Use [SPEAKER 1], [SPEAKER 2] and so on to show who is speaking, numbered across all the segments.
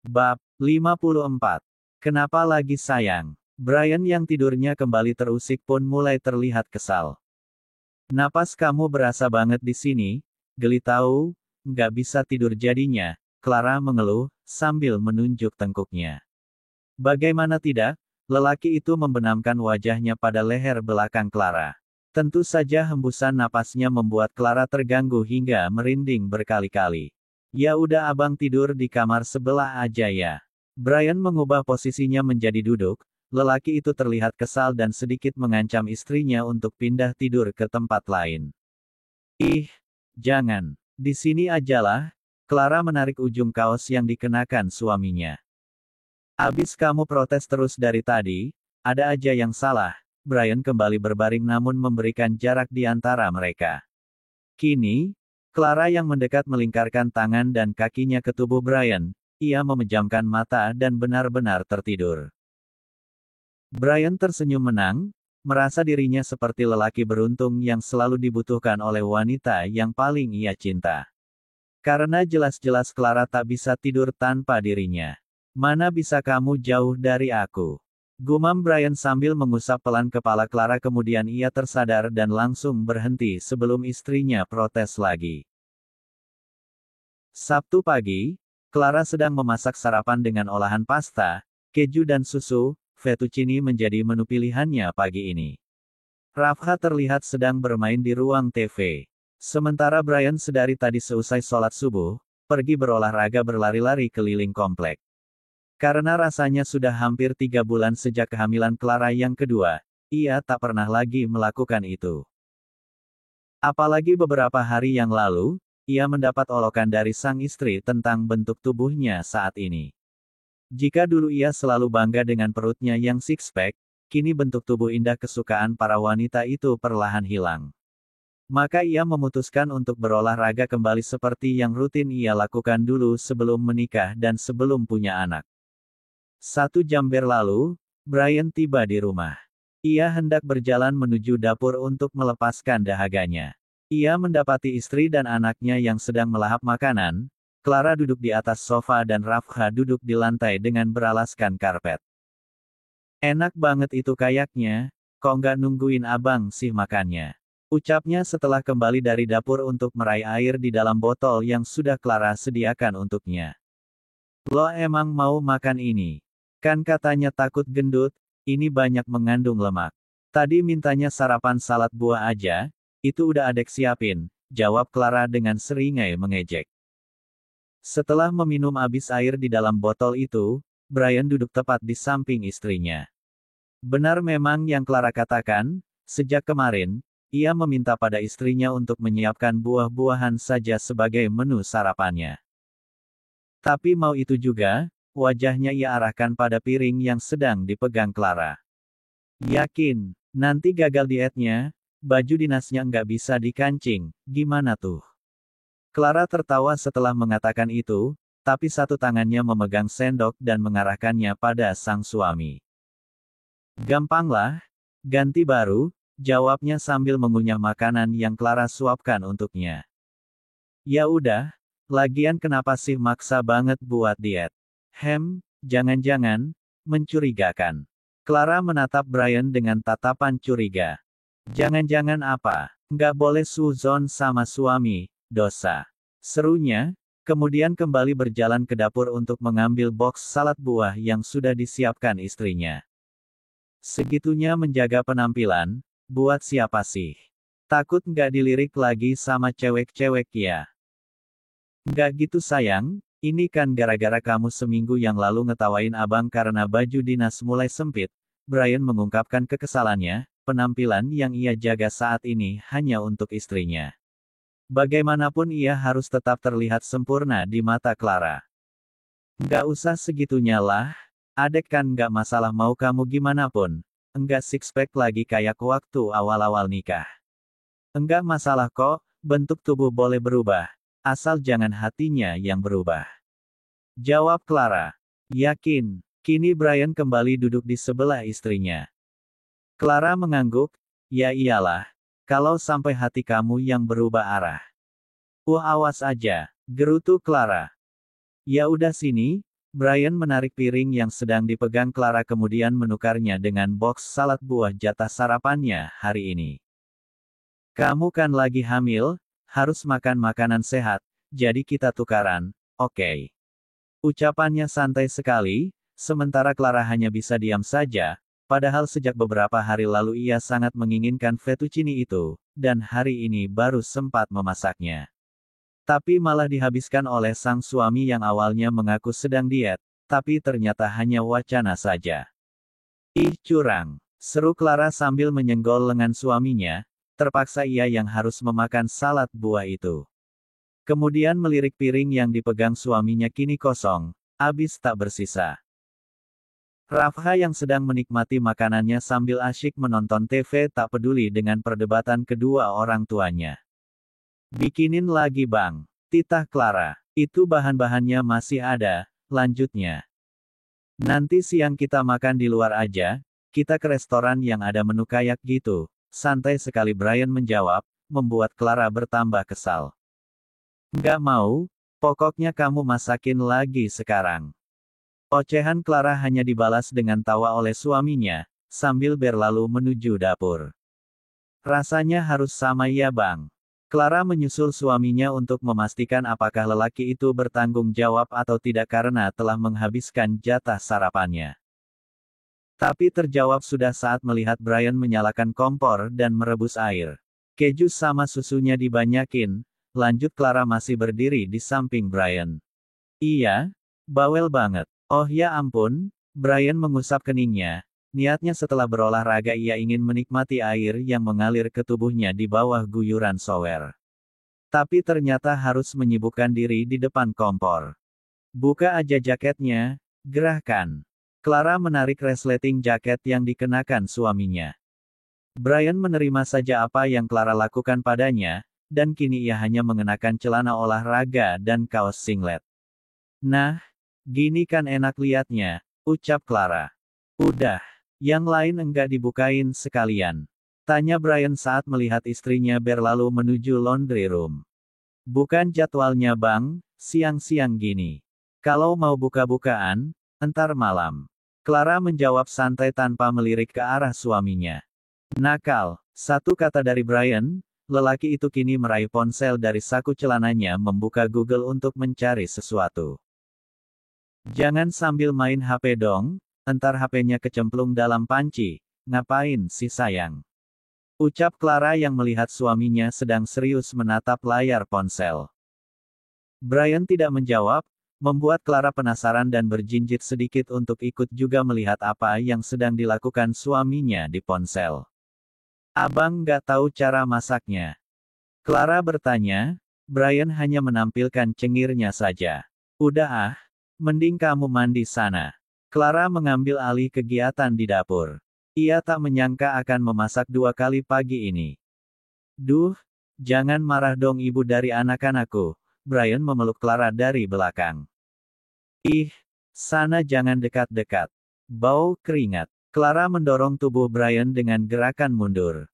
[SPEAKER 1] Bab 54. Kenapa lagi sayang? Brian yang tidurnya kembali terusik pun mulai terlihat kesal. Napas kamu berasa banget di sini, geli tahu, nggak bisa tidur jadinya, Clara mengeluh, sambil menunjuk tengkuknya. Bagaimana tidak, lelaki itu membenamkan wajahnya pada leher belakang Clara. Tentu saja hembusan napasnya membuat Clara terganggu hingga merinding berkali-kali. Ya udah abang tidur di kamar sebelah aja ya. Brian mengubah posisinya menjadi duduk, lelaki itu terlihat kesal dan sedikit mengancam istrinya untuk pindah tidur ke tempat lain. Ih, jangan. Di sini ajalah. Clara menarik ujung kaos yang dikenakan suaminya. Abis kamu protes terus dari tadi, ada aja yang salah. Brian kembali berbaring namun memberikan jarak di antara mereka. Kini, Clara yang mendekat melingkarkan tangan dan kakinya ke tubuh Brian, ia memejamkan mata dan benar-benar tertidur. Brian tersenyum menang, merasa dirinya seperti lelaki beruntung yang selalu dibutuhkan oleh wanita yang paling ia cinta. Karena jelas-jelas Clara tak bisa tidur tanpa dirinya. Mana bisa kamu jauh dari aku? Gumam Brian sambil mengusap pelan kepala Clara, kemudian ia tersadar dan langsung berhenti sebelum istrinya protes lagi. Sabtu pagi, Clara sedang memasak sarapan dengan olahan pasta, keju dan susu. Fettuccine menjadi menu pilihannya pagi ini. Rafha terlihat sedang bermain di ruang TV. Sementara Brian sedari tadi seusai sholat subuh, pergi berolahraga berlari-lari keliling komplek. Karena rasanya sudah hampir 3 bulan sejak kehamilan Clara yang kedua, ia tak pernah lagi melakukan itu. Apalagi beberapa hari yang lalu, ia mendapat olokan dari sang istri tentang bentuk tubuhnya saat ini. Jika dulu ia selalu bangga dengan perutnya yang six-pack, kini bentuk tubuh indah kesukaan para wanita itu perlahan hilang. Maka ia memutuskan untuk berolahraga kembali seperti yang rutin ia lakukan dulu sebelum menikah dan sebelum punya anak. 1 jam berlalu, Brian tiba di rumah. Ia hendak berjalan menuju dapur untuk melepaskan dahaganya. Ia mendapati istri dan anaknya yang sedang melahap makanan. Clara duduk di atas sofa dan Rafha duduk di lantai dengan beralaskan karpet. Enak banget itu kayaknya, kok nggak nungguin abang sih makannya? Ucapnya setelah kembali dari dapur untuk meraih air di dalam botol yang sudah Clara sediakan untuknya. Lo emang mau makan ini? Kan katanya takut gendut, ini banyak mengandung lemak. Tadi mintanya sarapan salad buah aja, itu udah adek siapin, jawab Clara dengan seringai mengejek. Setelah meminum habis air di dalam botol itu, Brian duduk tepat di samping istrinya. Benar memang yang Clara katakan, sejak kemarin, ia meminta pada istrinya untuk menyiapkan buah-buahan saja sebagai menu sarapannya. Tapi mau itu juga, wajahnya ia arahkan pada piring yang sedang dipegang Clara. Yakin, nanti gagal dietnya, baju dinasnya nggak bisa dikancing, gimana tuh? Clara tertawa setelah mengatakan itu, tapi satu tangannya memegang sendok dan mengarahkannya pada sang suami. Gampanglah, ganti baru, jawabnya sambil mengunyah makanan yang Clara suapkan untuknya. Ya udah, lagian kenapa sih maksa banget buat diet? Jangan-jangan, mencurigakan. Clara menatap Brian dengan tatapan curiga. Jangan-jangan apa? Nggak boleh suzon sama suami, dosa. Serunya, kemudian kembali berjalan ke dapur untuk mengambil boks salad buah yang sudah disiapkan istrinya. Segitunya menjaga penampilan, buat siapa sih? Takut nggak dilirik lagi sama cewek-cewek ya? Nggak gitu sayang, ini kan gara-gara kamu seminggu yang lalu ngetawain abang karena baju dinas mulai sempit. Brian mengungkapkan kekesalannya, penampilan yang ia jaga saat ini hanya untuk istrinya. Bagaimanapun ia harus tetap terlihat sempurna di mata Clara. Nggak usah segitunya lah, adek kan nggak masalah mau kamu gimana pun. Enggak six-pack lagi kayak waktu awal-awal nikah. Enggak masalah kok, bentuk tubuh boleh berubah, asal jangan hatinya yang berubah. Jawab Clara. Yakin, kini Brian kembali duduk di sebelah istrinya. Clara mengangguk, ya iyalah. Kalau sampai hati kamu yang berubah arah. Awas aja, gerutu Clara. Ya udah sini, Brian menarik piring yang sedang dipegang Clara kemudian menukarnya dengan boks salad buah jatah sarapannya hari ini. Kamu kan lagi hamil, harus makan makanan sehat, jadi kita tukaran, oke? Ucapannya santai sekali, sementara Clara hanya bisa diam saja, padahal sejak beberapa hari lalu ia sangat menginginkan fettuccine itu, dan hari ini baru sempat memasaknya. Tapi malah dihabiskan oleh sang suami yang awalnya mengaku sedang diet, tapi ternyata hanya wacana saja. Ih curang, seru Clara sambil menyenggol lengan suaminya, terpaksa ia yang harus memakan salad buah itu. Kemudian melirik piring yang dipegang suaminya kini kosong, habis tak bersisa. Rafha yang sedang menikmati makanannya sambil asyik menonton TV tak peduli dengan perdebatan kedua orang tuanya. Bikinin lagi bang, titah Clara. Itu bahan-bahannya masih ada, lanjutnya. Nanti siang kita makan di luar aja, kita ke restoran yang ada menu kayak gitu. Santai sekali Brian menjawab, membuat Clara bertambah kesal. Nggak mau, pokoknya kamu masakin lagi sekarang. Ocehan Clara hanya dibalas dengan tawa oleh suaminya, sambil berlalu menuju dapur. Rasanya harus sama ya bang. Clara menyusul suaminya untuk memastikan apakah lelaki itu bertanggung jawab atau tidak karena telah menghabiskan jatah sarapannya. Tapi terjawab sudah saat melihat Brian menyalakan kompor dan merebus air. Keju sama susunya dibanyakin, lanjut Clara masih berdiri di samping Brian. Iya, bawel banget. Oh ya ampun, Brian mengusap keningnya. Niatnya setelah berolahraga ia ingin menikmati air yang mengalir ke tubuhnya di bawah guyuran shower. Tapi ternyata harus menyibukkan diri di depan kompor. Buka aja jaketnya, gerahkan. Clara menarik resleting jaket yang dikenakan suaminya. Brian menerima saja apa yang Clara lakukan padanya, dan kini ia hanya mengenakan celana olahraga dan kaos singlet. Nah, gini kan enak liatnya, ucap Clara. Udah. Yang lain enggak dibukain sekalian? Tanya Brian saat melihat istrinya berlalu menuju laundry room. Bukan jadwalnya bang, siang-siang gini. Kalau mau buka-bukaan, entar malam. Clara menjawab santai tanpa melirik ke arah suaminya. Nakal, satu kata dari Brian, lelaki itu kini meraih ponsel dari saku celananya membuka Google untuk mencari sesuatu. Jangan sambil main HP dong. Entar HP-nya kecemplung dalam panci, ngapain sih sayang? Ucap Clara yang melihat suaminya sedang serius menatap layar ponsel. Brian tidak menjawab, membuat Clara penasaran dan berjinjit sedikit untuk ikut juga melihat apa yang sedang dilakukan suaminya di ponsel. Abang nggak tahu cara masaknya? Clara bertanya, Brian hanya menampilkan cengirnya saja. Udah ah, mending kamu mandi sana. Clara mengambil alih kegiatan di dapur. Ia tak menyangka akan memasak 2 kali pagi ini. Duh, jangan marah dong ibu dari anak-anakku. Brian memeluk Clara dari belakang. Ih, sana jangan dekat-dekat. Bau keringat. Clara mendorong tubuh Brian dengan gerakan mundur.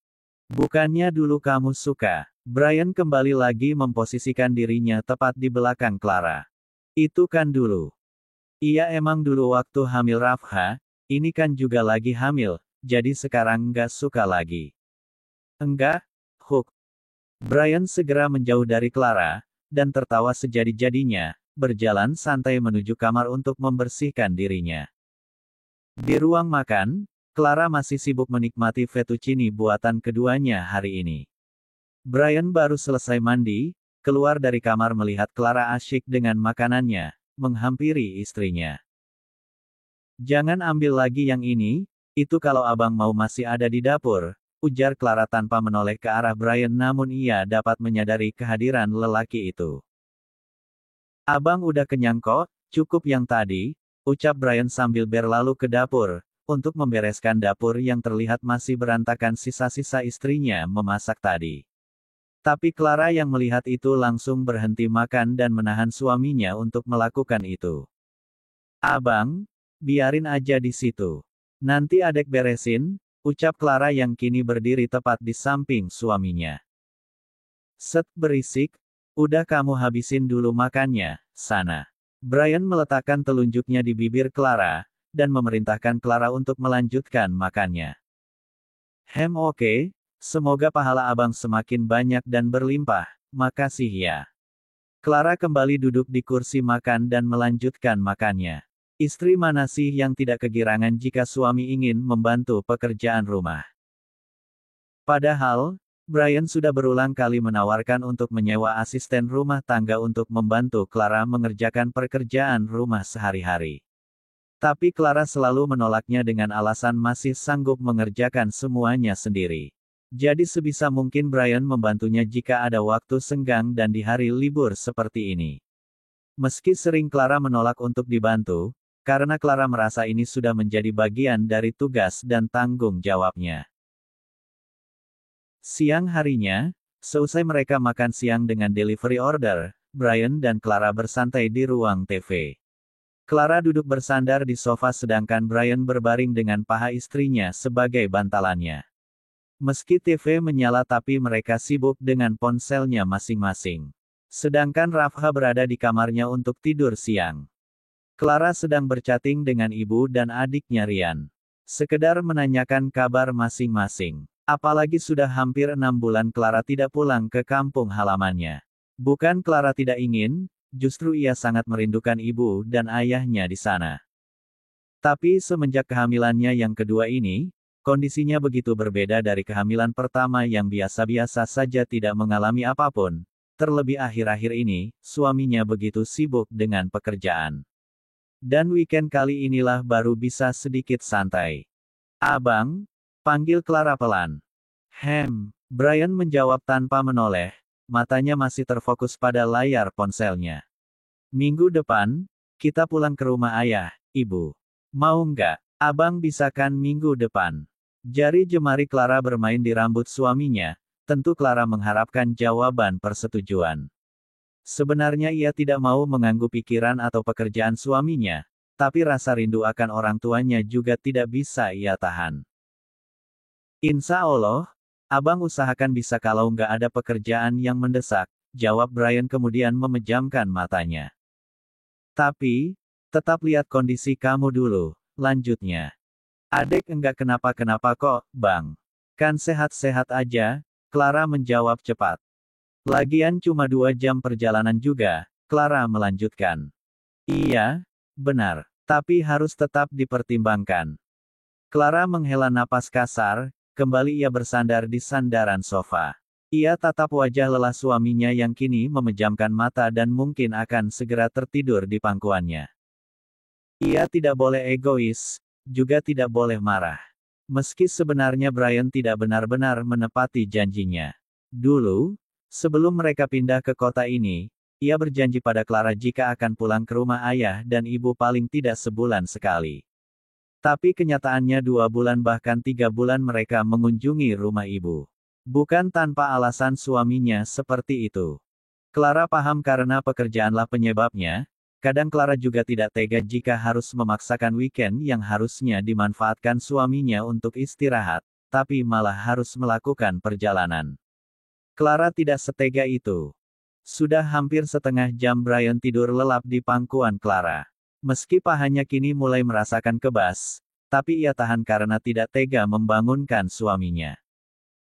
[SPEAKER 1] Bukannya dulu kamu suka. Brian kembali lagi memposisikan dirinya tepat di belakang Clara. Itu kan dulu. Iya emang dulu waktu hamil Rafha, ini kan juga lagi hamil, jadi sekarang nggak suka lagi. Enggak, Hook. Brian segera menjauh dari Clara, dan tertawa sejadi-jadinya, berjalan santai menuju kamar untuk membersihkan dirinya. Di ruang makan, Clara masih sibuk menikmati fettuccine buatan keduanya hari ini. Brian baru selesai mandi, keluar dari kamar melihat Clara asyik dengan makanannya, menghampiri istrinya. Jangan ambil lagi yang ini, itu kalau abang mau masih ada di dapur, ujar Clara tanpa menoleh ke arah Brian namun ia dapat menyadari kehadiran lelaki itu. Abang udah kenyang kok, cukup yang tadi, ucap Brian sambil berlalu ke dapur, untuk membereskan dapur yang terlihat masih berantakan sisa-sisa istrinya memasak tadi. Tapi Clara yang melihat itu langsung berhenti makan dan menahan suaminya untuk melakukan itu. Abang, biarin aja di situ. Nanti adek beresin, ucap Clara yang kini berdiri tepat di samping suaminya. Set berisik, udah kamu habisin dulu makannya, sana. Brian meletakkan telunjuknya di bibir Clara, dan memerintahkan Clara untuk melanjutkan makannya. Oke, semoga pahala abang semakin banyak dan berlimpah, makasih ya. Clara kembali duduk di kursi makan dan melanjutkan makannya. Istri mana sih yang tidak kegirangan jika suami ingin membantu pekerjaan rumah? Padahal, Brian sudah berulang kali menawarkan untuk menyewa asisten rumah tangga untuk membantu Clara mengerjakan pekerjaan rumah sehari-hari. Tapi Clara selalu menolaknya dengan alasan masih sanggup mengerjakan semuanya sendiri. Jadi sebisa mungkin Brian membantunya jika ada waktu senggang dan di hari libur seperti ini. Meski sering Clara menolak untuk dibantu, karena Clara merasa ini sudah menjadi bagian dari tugas dan tanggung jawabnya. Siang harinya, seusai mereka makan siang dengan delivery order, Brian dan Clara bersantai di ruang TV. Clara duduk bersandar di sofa sedangkan Brian berbaring dengan paha istrinya sebagai bantalannya. Meski TV menyala tapi mereka sibuk dengan ponselnya masing-masing. Sedangkan Rafha berada di kamarnya untuk tidur siang. Clara sedang berchatting dengan ibu dan adiknya Ryan. Sekedar menanyakan kabar masing-masing. Apalagi sudah hampir 6 bulan Clara tidak pulang ke kampung halamannya. Bukan Clara tidak ingin, justru ia sangat merindukan ibu dan ayahnya di sana. Tapi semenjak kehamilannya yang kedua ini, kondisinya begitu berbeda dari kehamilan pertama yang biasa-biasa saja tidak mengalami apapun. Terlebih akhir-akhir ini, suaminya begitu sibuk dengan pekerjaan. Dan weekend kali inilah baru bisa sedikit santai. Abang, panggil Clara pelan. Brian menjawab tanpa menoleh, matanya masih terfokus pada layar ponselnya. Minggu depan, kita pulang ke rumah ayah, ibu. Mau nggak? Abang bisa kan minggu depan? Jari jemari Clara bermain di rambut suaminya, tentu Clara mengharapkan jawaban persetujuan. Sebenarnya ia tidak mau mengganggu pikiran atau pekerjaan suaminya, tapi rasa rindu akan orang tuanya juga tidak bisa ia tahan. Insya Allah, abang usahakan bisa kalau nggak ada pekerjaan yang mendesak, jawab Brian kemudian memejamkan matanya. Tapi, tetap lihat kondisi kamu dulu, lanjutnya. Adek enggak kenapa-kenapa kok, bang. Kan sehat-sehat aja, Clara menjawab cepat. Lagian cuma 2 jam perjalanan juga, Clara melanjutkan. Iya, benar, tapi harus tetap dipertimbangkan. Clara menghela napas kasar, kembali ia bersandar di sandaran sofa. Ia tatap wajah lelah suaminya yang kini memejamkan mata dan mungkin akan segera tertidur di pangkuannya. Ia tidak boleh egois, juga tidak boleh marah. Meski sebenarnya Brian tidak benar-benar menepati janjinya. Dulu, sebelum mereka pindah ke kota ini, ia berjanji pada Clara jika akan pulang ke rumah ayah dan ibu paling tidak sebulan sekali. Tapi kenyataannya 2 bulan bahkan 3 bulan mereka mengunjungi rumah ibu. Bukan tanpa alasan suaminya seperti itu. Clara paham karena pekerjaanlah penyebabnya, kadang Clara juga tidak tega jika harus memaksakan weekend yang harusnya dimanfaatkan suaminya untuk istirahat, tapi malah harus melakukan perjalanan. Clara tidak setega itu. Sudah hampir setengah jam Brian tidur lelap di pangkuan Clara. Meski pahanya kini mulai merasakan kebas, tapi ia tahan karena tidak tega membangunkan suaminya.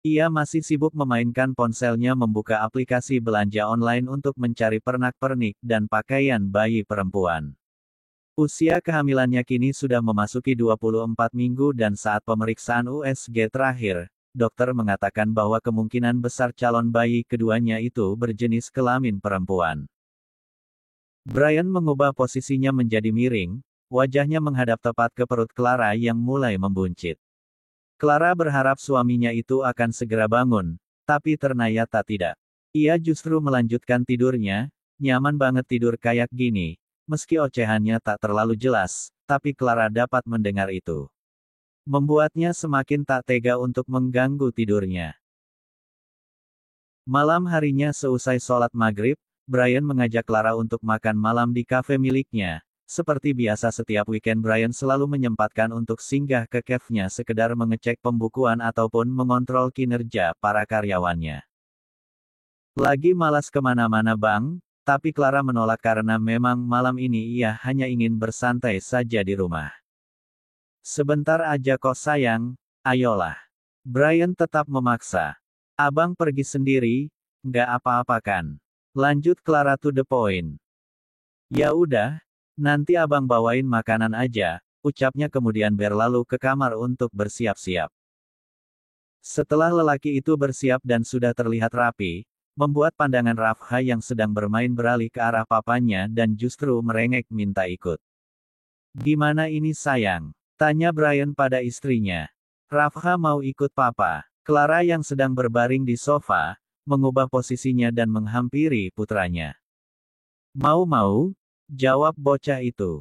[SPEAKER 1] Ia masih sibuk memainkan ponselnya membuka aplikasi belanja online untuk mencari pernak-pernik dan pakaian bayi perempuan. Usia kehamilannya kini sudah memasuki 24 minggu dan saat pemeriksaan USG terakhir, dokter mengatakan bahwa kemungkinan besar calon bayi keduanya itu berjenis kelamin perempuan. Brian mengubah posisinya menjadi miring, wajahnya menghadap tepat ke perut Clara yang mulai membuncit. Clara berharap suaminya itu akan segera bangun, tapi ternyata tidak. Ia justru melanjutkan tidurnya, nyaman banget tidur kayak gini, meski ocehannya tak terlalu jelas, tapi Clara dapat mendengar itu. Membuatnya semakin tak tega untuk mengganggu tidurnya. Malam harinya seusai sholat maghrib, Brian mengajak Clara untuk makan malam di kafe miliknya. Seperti biasa setiap weekend Brian selalu menyempatkan untuk singgah ke cafe-nya sekedar mengecek pembukuan ataupun mengontrol kinerja para karyawannya. Lagi malas kemana-mana bang, Tapi Clara menolak karena memang malam ini ia hanya ingin bersantai saja di rumah. Sebentar aja kok sayang, ayolah. Brian tetap memaksa. Abang pergi sendiri, nggak apa-apa kan? Lanjut Clara to the point. Ya udah, nanti abang bawain makanan aja, ucapnya kemudian berlalu ke kamar untuk bersiap-siap. Setelah lelaki itu bersiap dan sudah terlihat rapi, membuat pandangan Rafha yang sedang bermain beralih ke arah papanya dan justru merengek minta ikut. Gimana ini sayang? Tanya Brian pada istrinya. Rafha mau ikut papa. Clara yang sedang berbaring di sofa, mengubah posisinya dan menghampiri putranya. Mau-mau? Jawab bocah itu.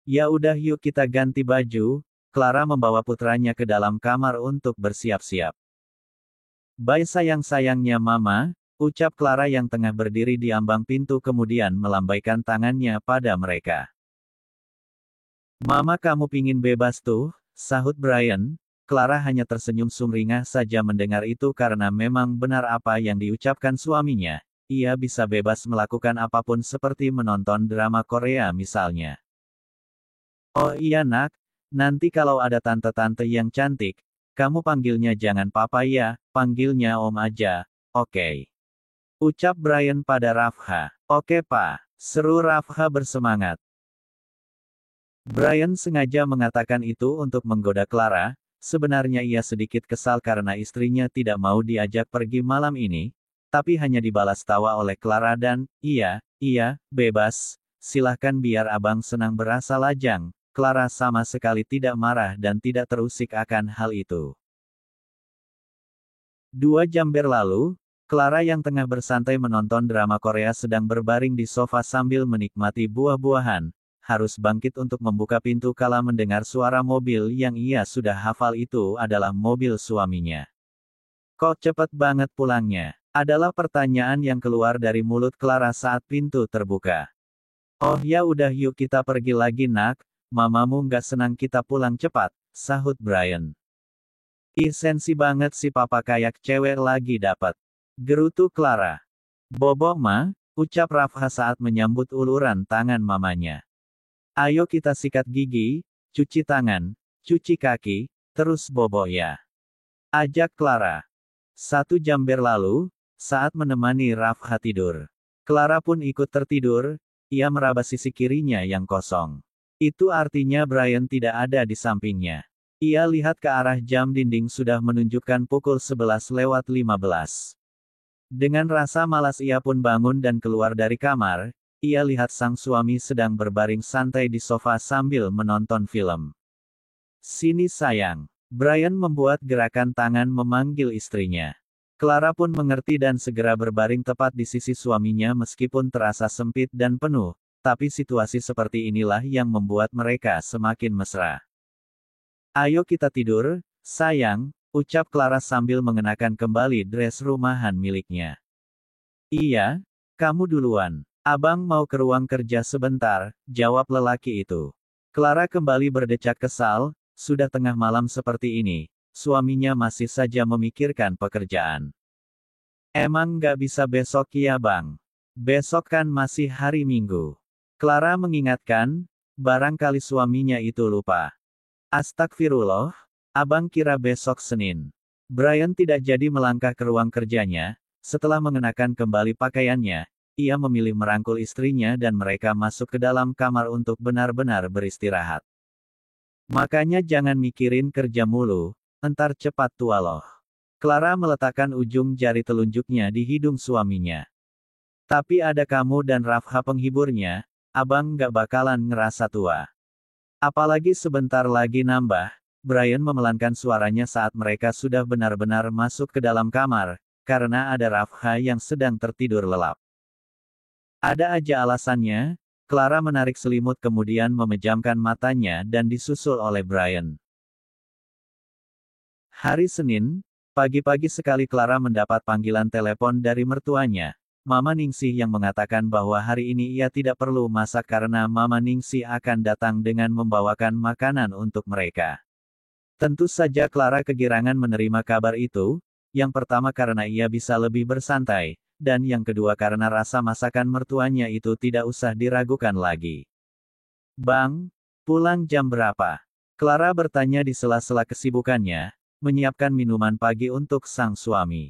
[SPEAKER 1] Ya udah yuk kita ganti baju. Clara membawa putranya ke dalam kamar untuk bersiap-siap. Bye sayang-sayangnya mama, ucap Clara yang tengah berdiri di ambang pintu kemudian melambaikan tangannya pada mereka. Mama kamu pingin bebas tuh, sahut Brian. Clara hanya tersenyum sumringah saja mendengar itu karena memang benar apa yang diucapkan suaminya. Ia bisa bebas melakukan apapun seperti menonton drama Korea misalnya. Oh iya nak, nanti kalau ada tante-tante yang cantik, kamu panggilnya jangan papa ya, panggilnya om aja, oke. Ucap Brian pada Rafha. Oke pak, seru Rafha bersemangat. Brian sengaja mengatakan itu untuk menggoda Clara, sebenarnya ia sedikit kesal karena istrinya tidak mau diajak pergi malam ini, tapi hanya dibalas tawa oleh Clara dan, iya, bebas, silahkan biar abang senang berasa lajang. Clara sama sekali tidak marah dan tidak terusik akan hal itu. 2 jam berlalu, Clara yang tengah bersantai menonton drama Korea sedang berbaring di sofa sambil menikmati buah-buahan, harus bangkit untuk membuka pintu kala mendengar suara mobil yang ia sudah hafal itu adalah mobil suaminya. Kok cepet banget pulangnya? Adalah pertanyaan yang keluar dari mulut Clara saat pintu terbuka. Oh ya udah yuk kita pergi lagi nak, mamamu nggak senang kita pulang cepat, sahut Brian. Ih sensi banget si papa kayak cewek lagi dapat. Gerutu Clara. Bobo ma, ucap Rafha saat menyambut uluran tangan mamanya. Ayo kita sikat gigi, cuci tangan, cuci kaki, terus bobo ya. Ajak Clara. 1 jam berlalu, saat menemani Rafha tidur. Clara pun ikut tertidur, ia meraba sisi kirinya yang kosong. Itu artinya Brian tidak ada di sampingnya. Ia lihat ke arah jam dinding sudah menunjukkan pukul 11:15. Dengan rasa malas ia pun bangun dan keluar dari kamar. Ia lihat sang suami sedang berbaring santai di sofa sambil menonton film. Sini sayang. Brian membuat gerakan tangan memanggil istrinya. Clara pun mengerti dan segera berbaring tepat di sisi suaminya meskipun terasa sempit dan penuh, tapi situasi seperti inilah yang membuat mereka semakin mesra. Ayo kita tidur, sayang, ucap Clara sambil mengenakan kembali dress rumahan miliknya. Iya, kamu duluan. Abang mau ke ruang kerja sebentar, jawab lelaki itu. Clara kembali berdecak kesal, sudah tengah malam seperti ini, suaminya masih saja memikirkan pekerjaan. Emang nggak bisa besok ya bang? Besok kan masih hari Minggu. Clara mengingatkan, barangkali suaminya itu lupa. Astagfirullah, abang kira besok Senin. Brian tidak jadi melangkah ke ruang kerjanya, setelah mengenakan kembali pakaiannya. Ia memilih merangkul istrinya dan mereka masuk ke dalam kamar untuk benar-benar beristirahat. Makanya jangan mikirin kerja mulu, entar cepat tua loh. Clara meletakkan ujung jari telunjuknya di hidung suaminya. Tapi ada kamu dan Rafha penghiburnya, abang nggak bakalan ngerasa tua. Apalagi sebentar lagi nambah, Brian memelankan suaranya saat mereka sudah benar-benar masuk ke dalam kamar, karena ada Rafha yang sedang tertidur lelap. Ada aja alasannya, Clara menarik selimut kemudian memejamkan matanya dan disusul oleh Brian. Hari Senin, pagi-pagi sekali Clara mendapat panggilan telepon dari mertuanya, Mama Ningsih yang mengatakan bahwa hari ini ia tidak perlu masak karena Mama Ningsih akan datang dengan membawakan makanan untuk mereka. Tentu saja Clara kegirangan menerima kabar itu, yang pertama karena ia bisa lebih bersantai, dan yang kedua karena rasa masakan mertuanya itu tidak usah diragukan lagi. Bang, pulang jam berapa? Clara bertanya di sela-sela kesibukannya, menyiapkan minuman pagi untuk sang suami.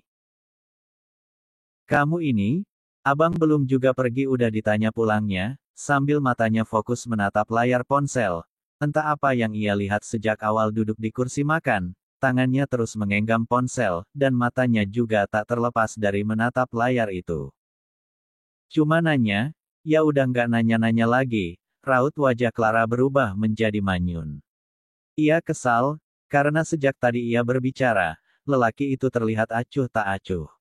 [SPEAKER 1] Kamu ini, abang belum juga pergi udah ditanya pulangnya, sambil matanya fokus menatap layar ponsel. Entah apa yang ia lihat sejak awal duduk di kursi makan, tangannya terus menggenggam ponsel, dan matanya juga tak terlepas dari menatap layar itu. Cuma nanya, ya udah nggak nanya-nanya lagi, raut wajah Clara berubah menjadi manyun. Ia kesal, karena sejak tadi ia berbicara, lelaki itu terlihat acuh tak acuh.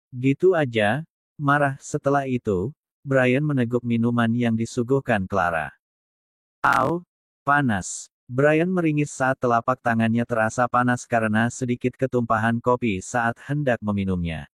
[SPEAKER 1] Gitu aja, marah. Setelah itu, Brian meneguk minuman yang disuguhkan Clara. Au, panas. Brian meringis saat telapak tangannya terasa panas karena sedikit ketumpahan kopi saat hendak meminumnya.